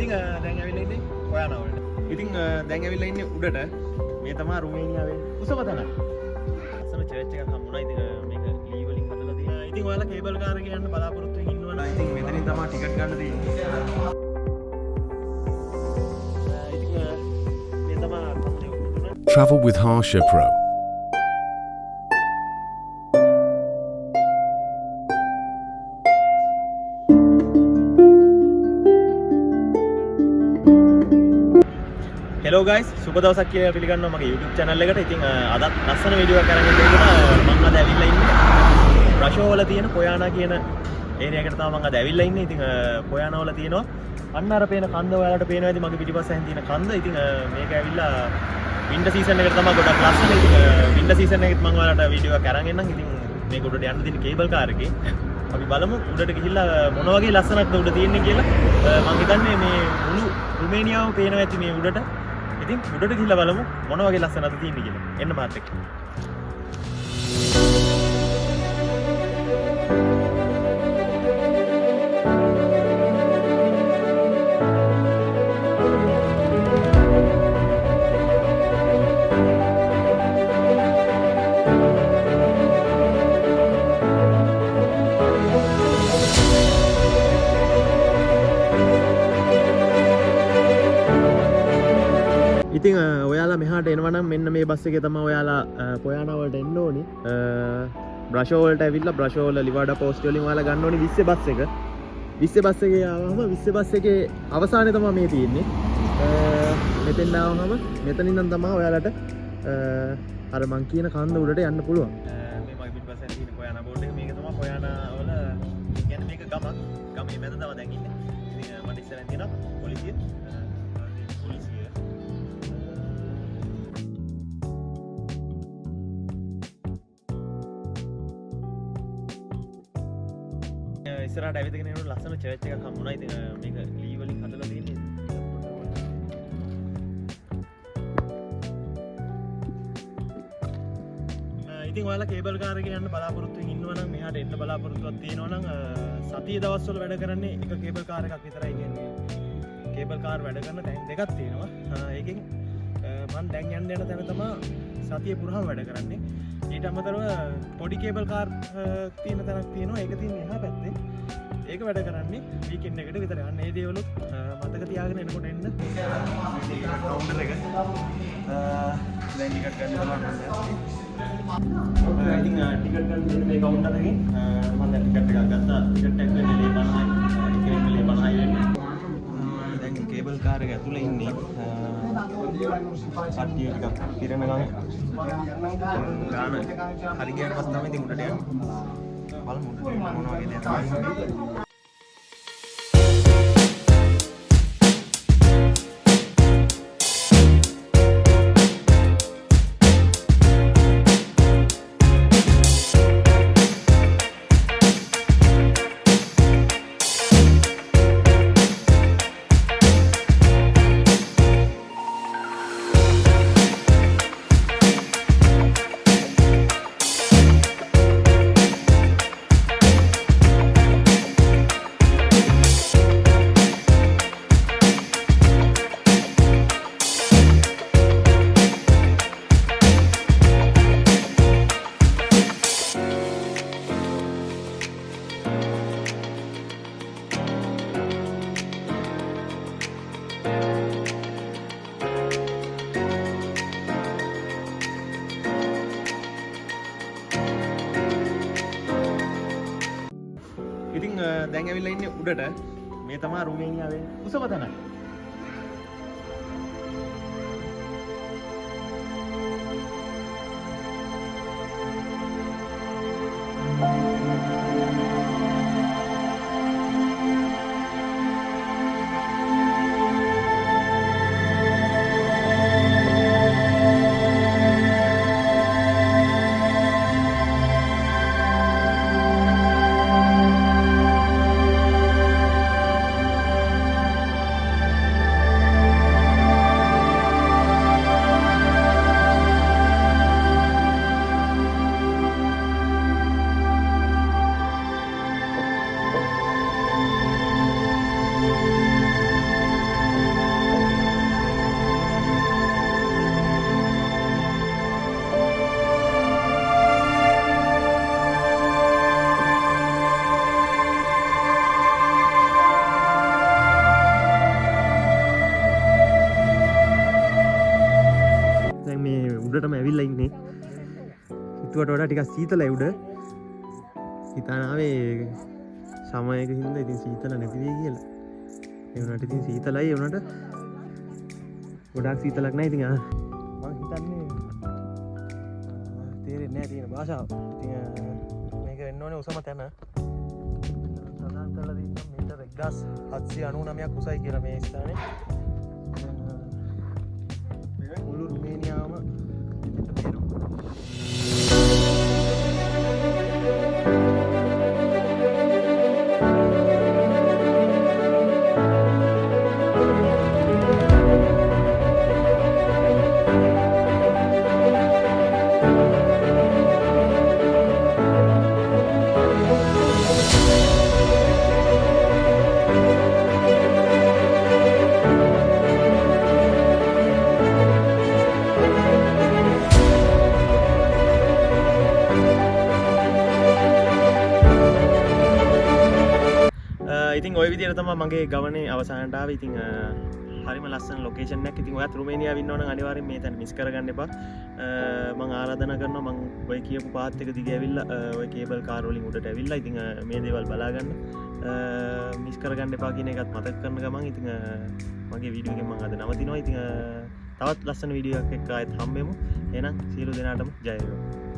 ඉතින් දැන් ඇවිල්ලා ඉන්නේ ඔයාන වලට. ඉතින් දැන් ඇවිල්ලා ඉන්නේ උඩට. මේ තමයි රුමේනියාවේ උසම තැන. අසල චර්ච් එකක් හම්බුණා. ඉතින් මේක ලී වලින් හදලා තියෙනවා. ඉතින් ඔයාලා කේබල් කාර් එකේ යන්න බලාපොරොත්තු වෙමින් ඉන්නවනේ. ඉතින් මෙතනින් තමයි ටිකට් ගන්න තියෙන්නේ. ඉතින් මේ තමයි කම්පැනි උඩට. Travel with Harsha Pro. Hello guys, සුබ දවසක් කියලා පිළිගන්නවා මගේ YouTube channel එකට. ඉතින් අදත් ලස්සන වීඩියෝ එකක් අරගෙන ඉන්නවා. මම අද ඇවිල්ලා ඉන්නේ රෂෝවල තියෙන පොයානා කියන ඒරියා එකට තමයි මම අද ඇවිල්ලා ඉන්නේ. ඉතින් පොයානාවල තියෙනවා අන්න අර පේන කන්ද ඔයාලට පේනවා ඇති මගේ පිටිපස්සෙන් තියෙන කන්ද. ඉතින් මේක ඇවිල්ලා වින්ටර් සීසන් එකට තමයි ගොඩක් ලස්සන. ඉතින් වින්ටර් සීසන් එකෙත් මම ඔයාලට වීඩියෝ එකක් අරන් එන්නම්. ඉතින් මේක උඩට යන්න තියෙන කේබල් කාර් එකේ අපි බලමු උඩට ගිහිල්ලා මොන වගේ ලස්සනක්ද උඩ තියෙන්නේ කියලා. මම හිතන්නේ මේ මුළු රුමේනියාවම පේනවා ඇති මේ උඩට. ඉතින් උඩට ගිහිල්ලා බලමු මොන වගේ ලස්සනද තියෙන්නේ කියලා. එන්න මාත් එක්ක. ඉතින් ඔයාලා මෙහාට එනවා නම් මෙන්න මේ බස් එකේ තමයි ඔයාලා පොයානා වලට එන්න ඕනි. බ්‍රෂෝ වලට ඇවිල්ලා බ්‍රෂෝ වල ලිවාඩා පෝස්ට් වලින් ඔයාලා ගන්න ඕනි 20 බස් එක. 20 බස් එකේ ආවම 20 බස් එකේ අවසානයේ තමයි මේ තියෙන්නේ. මෙතෙන් ආවම මෙතනින් නම් තමයි ඔයාලට අර මං කියන කන්ද උඩට යන්න පුළුවන්. මේ මගේ පිටපස්සෙන් තියෙන පොයානා බෝඩ් එක මේක තමයි පොයානා වල කියන්නේ මේක ගමක්. ගමේ මැද තමයි දැන් ඉන්නේ. ඉතින් මට ඉස්සරහින් තියෙනවා පොලිසිය. ඉස්සරහට ඇවිදගෙන යනකොට ලස්සන චර්ච් එකක් හම්බුණා. ඉතින් මේක ලී වලින් හදලා තියෙන්නේ. ඉතින් ඔයාලා කේබල් කාර් එකේ යන්න බලාපොරොත්තු වෙමින් ඉන්නවා නම් මෙහාට එන්න බලාපොරොත්තුවක් තියෙනවා නම් සතිය දවස්වල වැඩ කරන්නේ එක කේබල් කාර් එකක් විතරයි කියන්නේ. කේබල් කාර් වැඩ කරන තැන් දෙකක් තියෙනවා. ඒකෙන් මම දැන් යන්න යන තැන තමයි සතිය පුරාම වැඩ කරන්නේ. ඊට අමතරව පොඩි කේබල් කාර් තියෙන තැනක් තියෙනවා. ඒක තියෙන්නේ එහා පැත්තේ. ඒක වැඩ කරන්නේ වීකෙන්ඩ් එකට විතරයි. අන්න ඒ දේවලුත් මතක තියාගෙන එනකොට එන්න. කවුන්ටර් එක. දැන් ටිකට් ගන්න තමයි මම ඉතින් ටිකට් ගන්න මේ කවුන්ටර් එකෙන් මම දැන් ටිකට් එකක් ගත්තා. ටිකට් එක වෙන්නේ 50යි. ටිකට් එකේ 50යි වෙන්නේ. දැන් කේබල් කාර් එක ඇතුලේ ඉන්නේ. කට්ටිය ටිකක් පිරෙන ගමන් ගාන හරි ගියාට පස්සේ තමයි ඉතින් උඩට යන්නේ. බලමු උඩට මොන වගේ දෙයක් තියෙනවද. ඉතින් දැන් ඇවිල්ලා ඉන්නේ උඩට. මේ තමයි රුමේනියාවේ උසම තැන. ඇවිල්ලා ඉන්නේ. හිතුවට වඩා ටිකක් සීතලයි උඩ. හිතානාවේ සමයක හින්දා ඉතින් සීතල නැති වෙයි කියලා. ඒ වුණාට ඉතින් සීතලයි ඒ වුණාට ගොඩාක් සීතලක් නැහැ ඉතින් මම හිතන්නේ තේරෙන්නේ නැහැ තියෙන භාෂාව. ඉතින් මේක වෙන්න ඕනේ උසම තැන. සඳහන් කරලා තියෙනවා මීටර් 1799ක් උසයි කියලා මේ ස්ථානේ. මුළු රුමේනියාවම මෙතෙන්ට පේනවා. ඉතින් ඔය විදිහට තමයි මගේ ගමනේ අවසානට ආවේ. ඉතින් හරිම ලස්සන ලොකේෂන් එකක්. ඉතින් ඔයත් රුමේනියාවේ ඉන්නවනම් අනිවාර්යෙන් මේ තැන මිස් කරගන්න එපා. මම ආරාධනා කරනවා මම ඔය කියපු පාත් එක දිගේ ඇවිල්ලා ඔය කේබල් කාර් වලින් උඩට ඇවිල්ලා ඉතින් මේ දේවල් බලා ගන්න. මිස් කරගන්න එපා කියන එකත් මතක් කරන ගමන් ඉතින් මගේ වීඩියෝ එකෙන් මම අද නවතිනවා. ඉතින් තවත් ලස්සන වීඩියෝ එකක් එක්ක ආයෙත් හම්බෙමු. එහෙනම් සියලු දෙනාටම ජය වේවා.